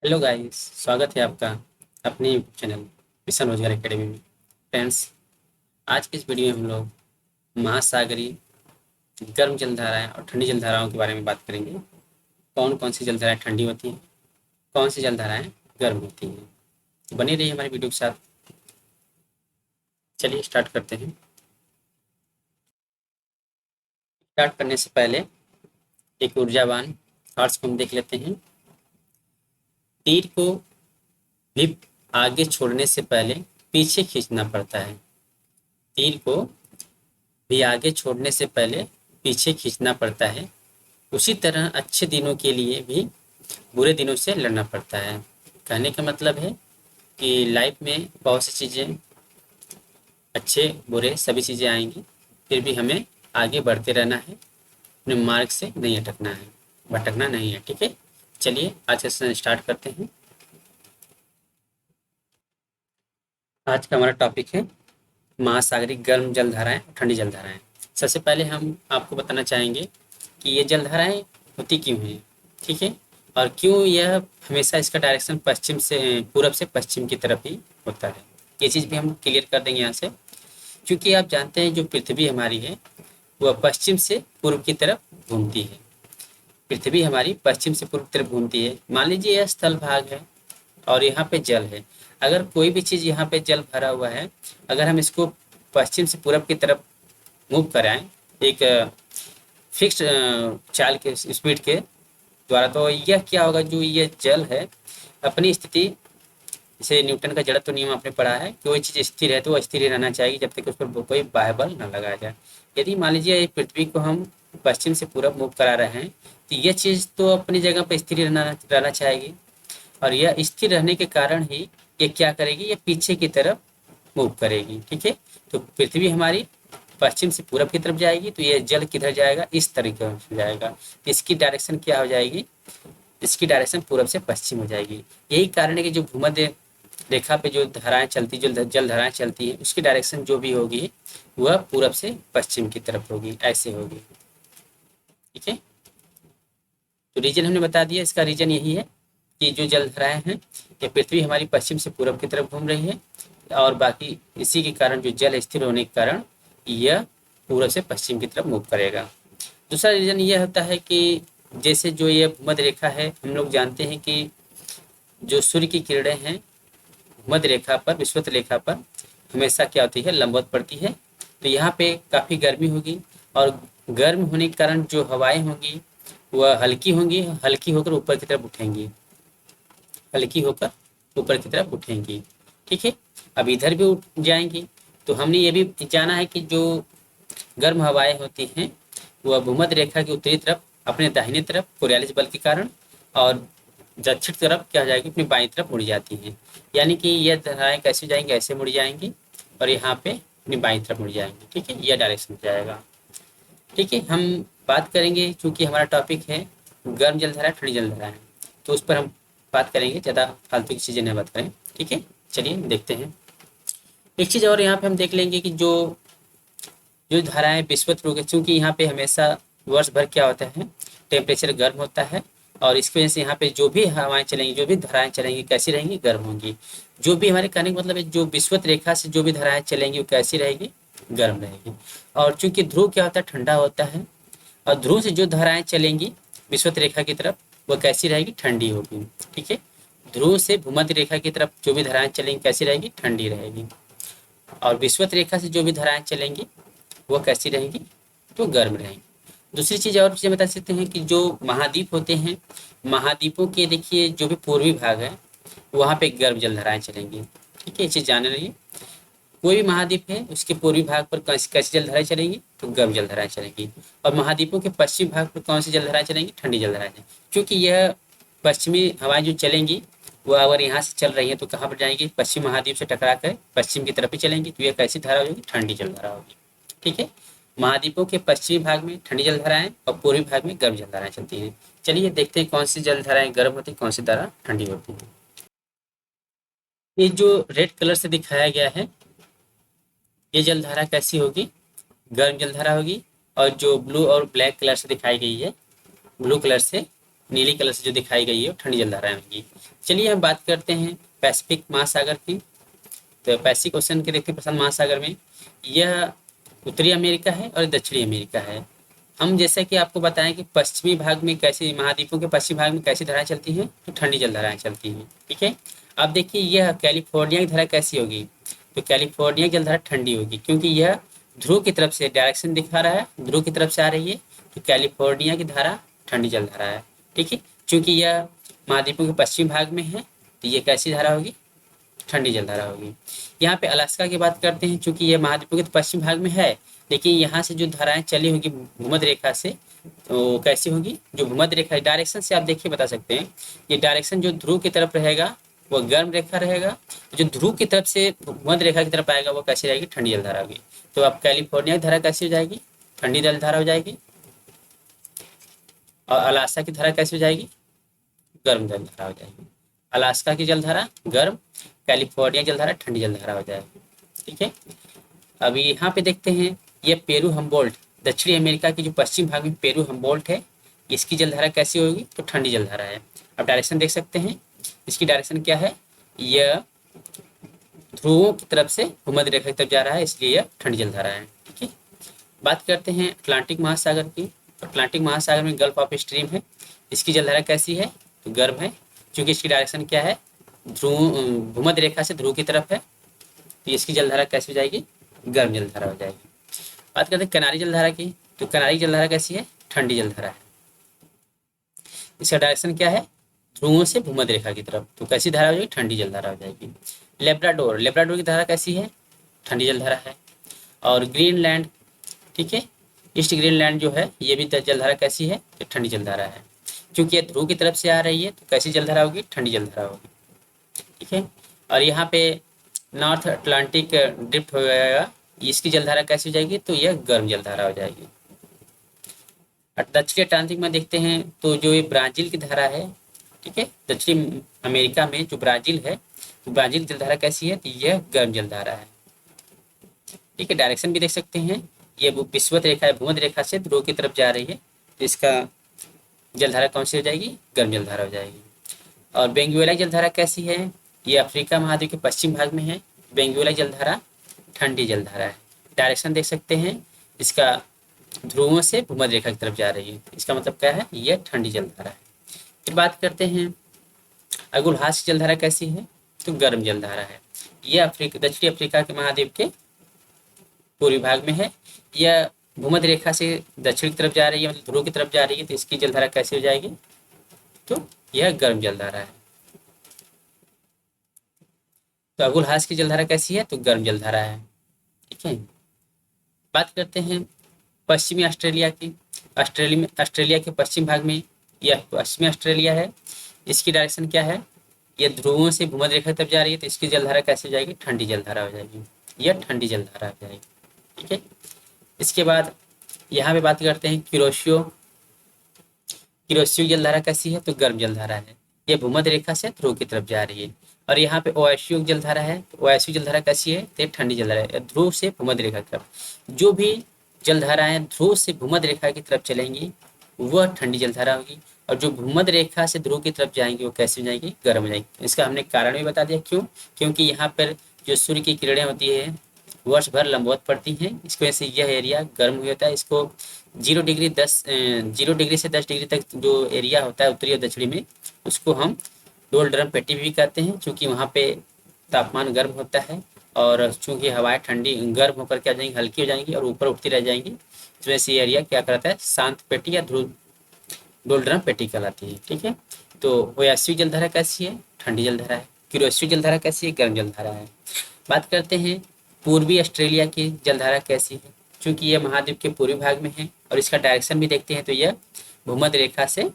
Hello guys, स्वागत है आपका अपने यूट्यूब चैनल मिशन रोजगार एकेडमी में। फ्रेंड्स, आज की इस वीडियो में हम लोग महासागरीय गर्म जलधाराएं और ठंडी जलधाराओं के बारे में बात करेंगे। कौन कौन सी जलधाराएं ठंडी होती हैं, कौन सी जलधाराएं गर्म होती हैं। तो बनी रहिए हमारी वीडियो के साथ। चलिए स्टार्ट करते हैं। स्टार्ट करने से पहले एक ऊर्जावान हॉर्स को हम देख लेते हैं। तीर को भी आगे छोड़ने से पहले पीछे खींचना पड़ता है। तीर को भी आगे छोड़ने से पहले पीछे खींचना पड़ता है। उसी तरह अच्छे दिनों के लिए भी बुरे दिनों से लड़ना पड़ता है। कहने का मतलब है कि लाइफ में बहुत सी चीज़ें, अच्छे बुरे सभी चीज़ें आएंगी, फिर भी हमें आगे बढ़ते रहना है। अपने मार्ग से नहीं अटकना है, भटकना नहीं है। ठीक है, चलिए आज का सेशन स्टार्ट करते हैं। आज का हमारा टॉपिक है महासागरीय गर्म जलधाराएं, ठंडी जलधाराएं। सबसे पहले हम आपको बताना चाहेंगे कि ये जलधाराएं होती क्यों हैं। ठीक है, और क्यों यह हमेशा इसका डायरेक्शन पश्चिम से पूरब से पश्चिम की तरफ ही होता है। ये चीज़ भी हम क्लियर कर देंगे यहाँ से। क्योंकि आप जानते हैं जो पृथ्वी हमारी है वह पश्चिम से पूर्व की तरफ घूमती है। पृथ्वी हमारी पश्चिम से पूर्व की तरफ घूमती है। मान लीजिए यह स्थल भाग है और यहाँ पे जल है। अगर कोई भी चीज़ यहाँ पे जल भरा हुआ है, अगर हम इसको पश्चिम से पूरब की तरफ मूव कराएं एक फिक्स चाल के स्पीड के द्वारा, तो यह क्या होगा, जो ये जल है अपनी स्थिति, जैसे न्यूटन का जड़त्व नियम आपने पढ़ा है कि कोई चीज़ स्थिर है तो वह स्थिर ही रहना चाहिए जब तक उस पर कोई बाह्य बल न लगाया जाए। यदि मान लीजिए पृथ्वी को हम पश्चिम से पूरब मूव करा रहे हैं, तो यह चीज़ तो अपनी जगह पर स्थिर रहना चाहेगी, और यह स्थिर रहने के कारण ही ये क्या करेगी, ये पीछे की तरफ मूव करेगी। ठीक है, तो पृथ्वी हमारी पश्चिम से पूरब की तरफ जाएगी, तो ये जल किधर जाएगा, इस तरीके से जाएगा। इसकी डायरेक्शन क्या हो जाएगी, इसकी डायरेक्शन पूरब से पश्चिम हो जाएगी। यही कारण है कि जो भूमध्य रेखा पे जो धाराएं चलती, जो जल धाराएं चलती है, उसकी डायरेक्शन जो भी होगी वह पूरब से पश्चिम की तरफ होगी, ऐसे होगी। ठीक है, तो रीजन हमने बता दिया। इसका रीजन यही है कि जो जलधाराएं हैं ये पृथ्वी हमारी पश्चिम से पूरब की तरफ घूम रही है, और बाकी इसी के कारण जो जल स्थिर होने के कारण यह पूरब से पश्चिम की तरफ मूव करेगा। दूसरा रीजन यह होता है कि जैसे जो ये भूमध्य रेखा है, हम लोग जानते हैं कि जो सूर्य की किरणें हैं भूमध्य रेखा पर, विषुवत रेखा पर हमेशा क्या होती है, लंबवत पड़ती है। तो यहाँ पे काफ़ी गर्मी होगी, और गर्म होने के कारण जो हवाएं होंगी वह हल्की होंगी, हल्की होकर ऊपर की तरफ उठेंगी, हल्की होकर ऊपर की तरफ उठेंगी। ठीक है, अब इधर भी उठ जाएंगी। तो हमने ये भी जाना है कि जो गर्म हवाएं होती हैं वह भूमध्य रेखा की उत्तरी तरफ अपने दाहिने तरफ कोरियालिस बल के कारण, और दक्षिण तरफ क्या हो जाएगी, अपनी बाईं तरफ मुड़ जाती हैं। यानी कि ये धाराएं कैसे जाएंगी, ऐसे मुड़ जाएंगी, और यहाँ पे अपनी बाईं तरफ मुड़ जाएंगी। ठीक है, यह डायरेक्शन जाएगा। ठीक है, हम बात करेंगे, चूंकि हमारा टॉपिक है गर्म जलधारा ठंडी जलधारा है, तो उस पर हम बात करेंगे, ज़्यादा फालतू की चीज़ें नहीं बात करें। ठीक है, चलिए देखते हैं। एक चीज़ और यहाँ पे हम देख लेंगे कि जो जो धाराएं विषुवत रूप, चूंकि यहाँ पे हमेशा वर्ष भर क्या होता है, टेम्परेचर गर्म होता है, और इसकी वजह से यहाँ पे जो भी हवाएं चलेंगी, जो भी धाराएं चलेंगी, कैसी रहेंगी, गर्म होंगी। जो भी हमारे कहने का मतलब है, जो विषुवत रेखा से जो भी धाराएं चलेंगी वो कैसी रहेगी, गर्म रहेगी। और चूंकि ध्रुव क्या होता है, ठंडा होता है, और ध्रुव से जो धाराएं चलेंगी विषुवत रेखा की तरफ वह कैसी रहेगी, ठंडी होगी। ठीक है, ध्रुव से भूमध्य रेखा की तरफ जो भी धाराएं चलेंगी कैसी रहेगी, ठंडी रहेगी, और विषुवत रेखा से जो भी धाराएं चलेंगी वो कैसी रहेंगी, तो गर्म रहेंगी। दूसरी चीज़ और चीज़ें बता सकते हैं कि जो महाद्वीप होते हैं, महाद्वीपों के देखिए जो भी पूर्वी भाग है वहाँ पे गर्म जलधाराएं चलेंगी। ठीक है, ये चीज़ जान रही है। कोई भी महाद्वीप है उसके पूर्वी भाग पर कैसी जलधाराएं चलेंगी, तो गर्म जलधाराएं चलेंगी, और महाद्वीपों के पश्चिमी भाग पर कौन सी जलधाराएं चलेंगी, ठंडी जलधाराएं चलेंगी। क्योंकि यह पश्चिमी हवाएं जो चलेंगी वह अगर यहाँ से चल रही है तो कहाँ पर जाएंगी, पश्चिम महाद्वीप से टकरा कर पश्चिम की तरफ ही चलेंगी, तो यह कैसी धारा होगी, ठंडी जलधारा होगी। ठीक है, महाद्वीपों के पश्चिमी भाग में ठंडी जलधाराएं और पूर्वी भाग में गर्म जलधाराएं चलती हैं। चलिए देखते हैं कौन सी जलधाराएं गर्म होती है, कौन सी धारा ठंडी होती है। ये जो रेड कलर से दिखाया गया है ये जलधारा कैसी होगी, गर्म जलधारा होगी, और जो ब्लू और ब्लैक कलर से दिखाई गई है, ब्लू कलर से नीली कलर से जो दिखाई गई है वो ठंडी जलधाराएं होंगी। चलिए हम बात करते हैं पैसिफिक महासागर की। तो पैसिफिक ओशन के देखते हैं प्रशांत महासागर में, यह उत्तरी अमेरिका है और दक्षिणी अमेरिका है। हम जैसे कि आपको बताएं कि पश्चिमी भाग में कैसे, महाद्वीपों के पश्चिमी भाग में कैसी धाराएं चलती हैं, तो ठंडी जलधाराएं चलती हैं। ठीक है, अब देखिए यह कैलिफोर्निया की धारा कैसी होगी, तो कैलिफोर्निया की जलधारा ठंडी होगी क्योंकि यह ध्रुव की तरफ से डायरेक्शन दिखा रहा है, ध्रुव की तरफ से आ रही है, तो कैलिफोर्निया की धारा ठंडी जलधारा है। ठीक है, चूंकि यह महाद्वीपों के पश्चिमी भाग में है तो ये कैसी धारा होगी, ठंडी जलधारा होगी। यहाँ पे अलास्का की बात करते हैं, चूंकि ये महाद्वीपों के पश्चिम भाग में है, लेकिन यहाँ से जो धाराएं चली होगी भूमध्य रेखा से, तो कैसी होगी, जो भूमध्य रेखा डायरेक्शन से आप देखिए बता सकते हैं, ये डायरेक्शन जो ध्रुव की तरफ रहेगा वो गर्म रेखा रहेगा, जो ध्रुव की तरफ से भूमध्य रेखा की तरफ आएगा वो कैसी रहेगी, ठंडी जलधारा होगी। तो अब कैलिफोर्निया की धारा कैसी हो जाएगी, ठंडी जलधारा हो जाएगी, और अलास्का की धारा कैसी हो जाएगी, गर्म जलधारा हो जाएगी। अलास्का की जलधारा गर्म, कैलिफोर्निया जलधारा ठंडी जलधारा हो जाएगी। ठीक है, अभी यहाँ पे देखते हैं ये पेरू हम्बोल्ट, दक्षिणी अमेरिका की जो पश्चिम भाग में पेरू हम्बोल्ट है, इसकी जलधारा कैसी होगी, तो ठंडी जलधारा है। अब डायरेक्शन देख सकते हैं, इसकी डायरेक्शन क्या है, यह ध्रुवों की तरफ से भूमध्य रेखा की तरफ जा रहा है, इसलिए यह ठंडी जलधारा है। ठीक है, बात करते हैं अटलांटिक महासागर की। अटलांटिक महासागर में गल्फ ऑफ स्ट्रीम है, इसकी जलधारा कैसी है, तो गर्म है, क्योंकि इसकी डायरेक्शन क्या है, ध्रुव भूमध्य रेखा से ध्रुव की तरफ है, तो इसकी जलधारा कैसी हो जाएगी, गर्म जलधारा हो जाएगी। बात करते हैं किनारी जलधारा की, तो किनारी जलधारा कैसी है, ठंडी जलधारा है, इसका डायरेक्शन क्या है, ध्रुवों से भूमध्य रेखा की तरफ, तो कैसी धारा हो जाएगी, ठंडी जलधारा हो जाएगी। लेब्राडोर, लेब्राडोर की धारा कैसी है, ठंडी जलधारा है। और ग्रीनलैंड, ठीक है, ईस्ट ग्रीनलैंड जो है ये भी जलधारा कैसी है, तो ठंडी जलधारा है, क्योंकि ये ध्रुव की तरफ से आ रही है, तो कैसी जलधारा होगी, ठंडी जलधारा होगी। ठीक है, और यहाँ पे नॉर्थ अटलांटिक ड्रिफ्ट हो जाएगा, इसकी जलधारा कैसी हो जाएगी, तो यह गर्म जलधारा हो जाएगी। दक्षिणी अटलांटिक में देखते हैं तो जो ये ब्राजील की धारा है, ठीक है, दक्षिणी अमेरिका में जो ब्राजील है, तो ब्राजील की जलधारा कैसी है, तो यह गर्म जलधारा है। ठीक है, डायरेक्शन भी देख सकते हैं, ये विषुवत रेखा है, भूमध्य रेखा से ध्रुव की तरफ जा रही है, तो इसका जलधारा कौन सी हो जाएगी, गर्म जलधारा हो जाएगी। और वेनेजुएला जलधारा कैसी है, ये अफ्रीका महाद्वीप के पश्चिम भाग में है, वेनेजुएला जलधारा ठंडी जलधारा है। डायरेक्शन देख सकते हैं, इसका ध्रुवों से भूमध्य रेखा की तरफ जा रही है, इसका मतलब क्या है, यह ठंडी जलधारा है। फिर बात करते हैं अगुलहास की जलधारा कैसी है, तो गर्म जलधारा है, यह अफ्रीका, दक्षिणी अफ्रीका के महाद्वीप के पूर्वी भाग में है, यह भूमध्य रेखा से दक्षिण की तरफ जा रही है, मतलब ध्रुव की तरफ जा रही है, तो इसकी जलधारा कैसी हो जाएगी, तो यह गर्म जलधारा है। तो अगुलहास की जलधारा कैसी है, तो गर्म जलधारा है। ठीक है, बात करते हैं पश्चिमी ऑस्ट्रेलिया की। ऑस्ट्रेलिया के पश्चिम भाग में यह पश्चिमी ऑस्ट्रेलिया है, इसकी डायरेक्शन क्या है, यह ध्रुवों से भूमध्य रेखा की तरफ जा रही है, तो इसकी जलधारा कैसी हो जाएगी, ठंडी जलधारा हो जाएगी, यह ठंडी जलधारा हो जाएगी। ठीक है, इसके बाद यहाँ पे बात करते हैं किरोशियो। किरोशियो जलधारा कैसी है, तो गर्म जलधारा है, यह भूमध्य रेखा से ध्रुव की तरफ जा रही है। और यहाँ पे ओएसयू जलधारा है, तो ओएसयू जलधारा कैसी है, तो ठंडी जलधारा है, ध्रुव से भूमध्य रेखा की तरफ। जो भी जलधाराएं ध्रुव से भूमध्य रेखा की तरफ चलेंगी वह ठंडी जलधारा होगी, और जो भूमध्य रेखा से ध्रुव की तरफ जाएंगी वो कैसी हो जाएगी, गर्म हो जाएगी। इसका हमने कारण भी बता दिया, क्यों, क्योंकि यहाँ पर जो सूर्य की किरणें होती है वर्ष भर लंबवत पड़ती हैं, इसकी वजह से यह एरिया गर्म हो जाता है। इसको 0 डिग्री से 10 डिग्री तक जो एरिया होता है उत्तरी और दक्षिणी में, उसको हम डोल्ड्रम पेटी भी कहते हैं, क्योंकि वहाँ पे तापमान गर्म होता है, और चूंकि हवाएं ठंडी गर्म होकर क्या जाएंगी, हल्की हो जाएंगी और ऊपर उठती रह जाएंगी, इस वजह से ये एरिया क्या कहलाता है, शांत पेटी या डोल्ड्रम पेटी कहलाती है। ठीक है, तो ओएसयू जलधारा कैसी है, ठंडी जलधारा है। किरोशियो जलधारा कैसी है, गर्म जलधारा है। बात करते हैं पूर्वी ऑस्ट्रेलिया की जलधारा कैसी है, चूंकि यह महाद्वीप के पूर्वी भाग में है, और इसका डायरेक्शन भी देखते हैं, तो यह भूमध्य रेखा से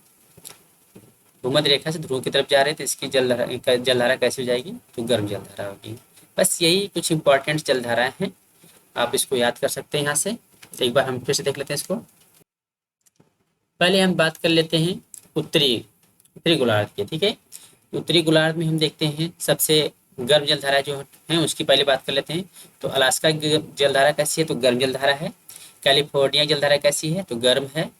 ध्रुव की तरफ जा रहे थे, इसकी जलधारा कैसी हो जाएगी, तो गर्म जलधारा होगी। बस यही कुछ इंपॉर्टेंट जलधाराएं हैं, आप इसको याद कर सकते हैं। यहाँ से एक बार हम फिर से देख लेते हैं इसको। पहले हम बात कर लेते हैं उत्तरी गोलार्ध की। ठीक है, उत्तरी गोलार्ध में हम देखते हैं सबसे गर्म जलधारा जो है उसकी पहले बात कर लेते हैं। तो अलास्का की जलधारा कैसी है, तो गर्म जलधारा है। कैलिफोर्निया जलधारा कैसी है, तो गर्म है।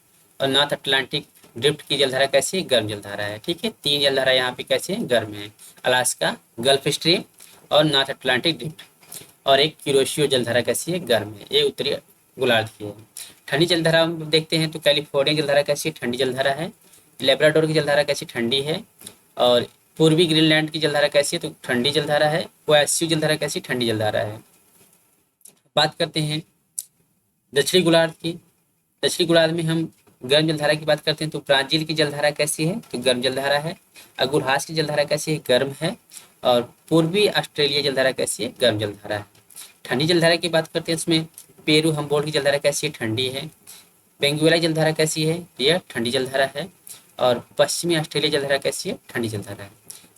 और नॉर्थ अटलांटिक ड्रिफ्ट की जलधारा कैसी है? गर्म जलधारा है। ठीक है, 3 जलधारा यहाँ पे कैसे है? गर्म है। अलास्का, गल्फ स्ट्रीम और नॉर्थ अटलांटिक ड्रिफ्ट। और एक क्यूरोशियो जलधारा कैसी है? गर्म है। ये उत्तरी गोलार्ध की है। ठंडी जलधारा हम देखते हैं तो कैलिफोर्निया जलधारा कैसी है? ठंडी जलधारा है। लेब्राडोर की जलधारा कैसी? ठंडी है। और पूर्वी ग्रीनलैंड की जलधारा कैसी है? तो ठंडी जलधारा है। ओएसयू जलधारा कैसी? ठंडी जलधारा है। बात करते हैं दक्षिणी गोलार्ध की। दक्षिणी गोलार्ध में हम गर्म जलधारा की बात करते हैं तो ब्राजील की जलधारा कैसी है? तो गर्म जलधारा है। अगुरहास की जलधारा कैसी है? गर्म है। और पूर्वी ऑस्ट्रेलिया जलधारा कैसी है? गर्म जलधारा है। ठंडी जलधारा की बात करते हैं इसमें पेरू हम्बोल्ट की जलधारा कैसी है? ठंडी है। बेंगुएला जलधारा कैसी है? यह ठंडी जलधारा है। और पश्चिमी ऑस्ट्रेलिया जलधारा कैसी है? ठंडी जलधारा है।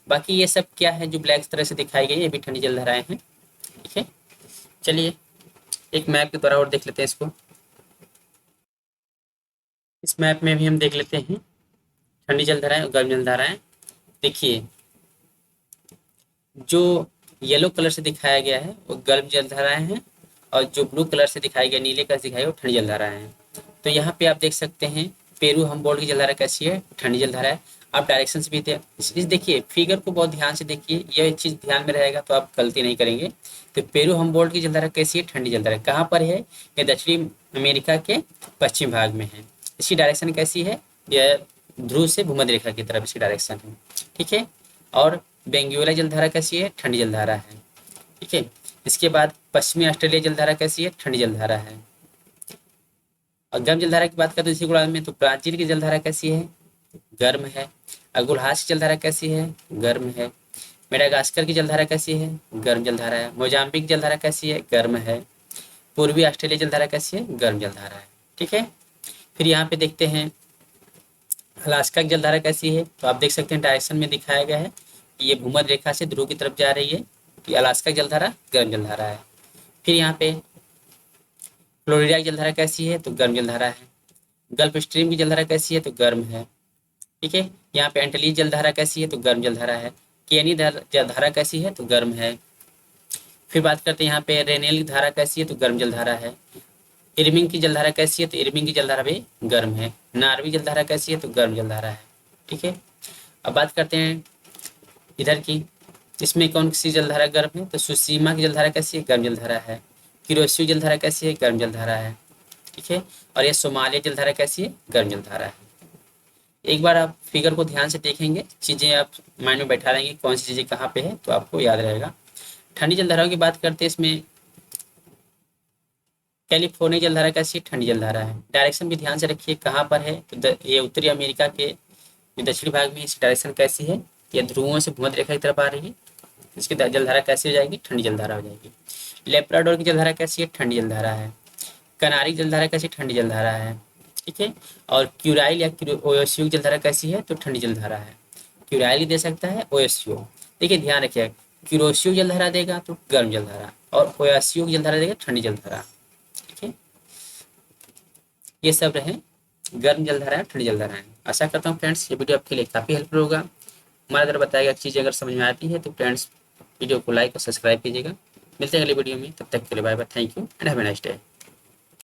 बाकी ये सब क्या है जो ब्लैक तरह से दिखाई गई, ये भी ठंडी जलधाराएं हैं। ठीक है, चलिए एक मैप के द्वारा और देख लेते हैं इसको। इस मैप में भी हम देख लेते हैं ठंडी जलधाराएं और गर्म जलधाराएं। देखिए, जो येलो कलर से दिखाया गया है वो गर्म जलधाराएं हैं और जो ब्लू कलर से दिखाया गया, नीले कलर से दिखाया वो ठंडी जलधाराएं हैं। तो यहाँ पे आप देख सकते हैं पेरू हम्बोल्ट की जलधारा कैसी है? ठंडी जलधारा है। आप डायरेक्शंस भी थे इस देखिए, फिगर को बहुत ध्यान से देखिए, यह चीज ध्यान में रहेगा तो आप गलती नहीं करेंगे। तो पेरू हम्बोल्ट की जलधारा कैसी है? ठंडी जलधारा। कहाँ पर है? ये दक्षिणी अमेरिका के पश्चिम भाग में है। इसकी डायरेक्शन कैसी है? यह ध्रुव से भूमध्य रेखा की तरफ इसकी डायरेक्शन है। ठीक है, और बेंगुएला जलधारा कैसी है? ठंडी जलधारा है। ठीक है, इसके बाद पश्चिमी ऑस्ट्रेलिया जलधारा कैसी है? ठंडी जलधारा है। और गर्म जलधारा की बात करें तो इसी गोलार्ध में तो ब्राजील की जलधारा कैसी है? गर्म है। अगुलहास की जलधारा कैसी है? गर्म है। मेडागास्कर की जलधारा कैसी है? गर्म जलधारा है। मोजाम्बिक जलधारा कैसी है? गर्म है। पूर्वी ऑस्ट्रेलिया जलधारा कैसी है? गर्म जलधारा है। ठीक है, फिर यहाँ पे देखते हैं अलास्का की जलधारा कैसी है? तो आप देख सकते हैं डायरेक्शन में दिखाया गया है कि ये भूमध्य रेखा से ध्रुव की तरफ जा रही है। तो अलास्का की जलधारा गर्म जलधारा है। फिर यहाँ पे फ्लोरिडा की जलधारा कैसी है? तो गर्म जलधारा है। गल्फ स्ट्रीम की जलधारा कैसी है? तो गर्म है। ठीक है, यहाँ पे एंटलीज जलधारा कैसी है? तो गर्म जलधारा है। केनी जलधारा कैसी है? तो गर्म है। फिर बात करते हैं यहाँ पे रेनेल की धारा कैसी है? तो गर्म जलधारा है। इरमिंग की जलधारा कैसी है? तो इरमिंग की जलधारा भी गर्म है। नार्वी जलधारा कैसी है? तो गर्म जलधारा है। ठीक है, अब बात करते हैं इधर की, इसमें कौन सी जलधारा गर्म है? तो सुसीमा की जलधारा कैसी है? गर्म जलधारा है। किरोशियो जलधारा कैसी है? गर्म जलधारा है। ठीक है, और ये सोमालिया जलधारा कैसी है? गर्म जलधारा है। एक बार आप फिगर को ध्यान से देखेंगे, चीजें आप माइंड में बैठा लेंगे कौन सी चीजें कहाँ पे है, तो आपको याद रहेगा। ठंडी जलधाराओं की बात करते हैं, इसमें कैलिफोर्निया जलधारा कैसी है? ठंडी जलधारा है। डायरेक्शन भी ध्यान से रखिए कहाँ पर है, तो ये उत्तरी अमेरिका के जो दक्षिणी भाग में इसकी डायरेक्शन कैसी है? ये ध्रुवों से भूमध्य रेखा की तरफ आ रही है। इसकी जलधारा कैसी हो जाएगी? ठंडी जलधारा हो जाएगी। लेब्राडोर की जलधारा कैसी है? ठंडी जलधारा है। कनारी जलधारा कैसी? ठंडी जलधारा है। ठीक है, और क्यूराइल या ओएसयू की जलधारा कैसी है? तो ठंडी जलधारा है। क्यूराइल ही दे सकता है, ओएसयू। देखिए ध्यान रखिए, क्यूरोशियो जलधारा देगा तो गर्म जलधारा, और ओएसयू की जलधारा देगा ठंडी जलधारा। ठीक है, ये सब रहे गर्म जलधारा है, ठंडी जलधारा है। आशा करता हूँ फ्रेंड्स ये वीडियो आपके लिए काफ़ी हेल्पफुल होगा। हमारा द्वारा बताया गया चीज़ अगर समझ में आती है तो फ्रेंड्स वीडियो को लाइक और सब्सक्राइब कीजिएगा। मिलते हैं अगले वीडियो में, तब तक के लिए bye bye, thank you and have a nice day.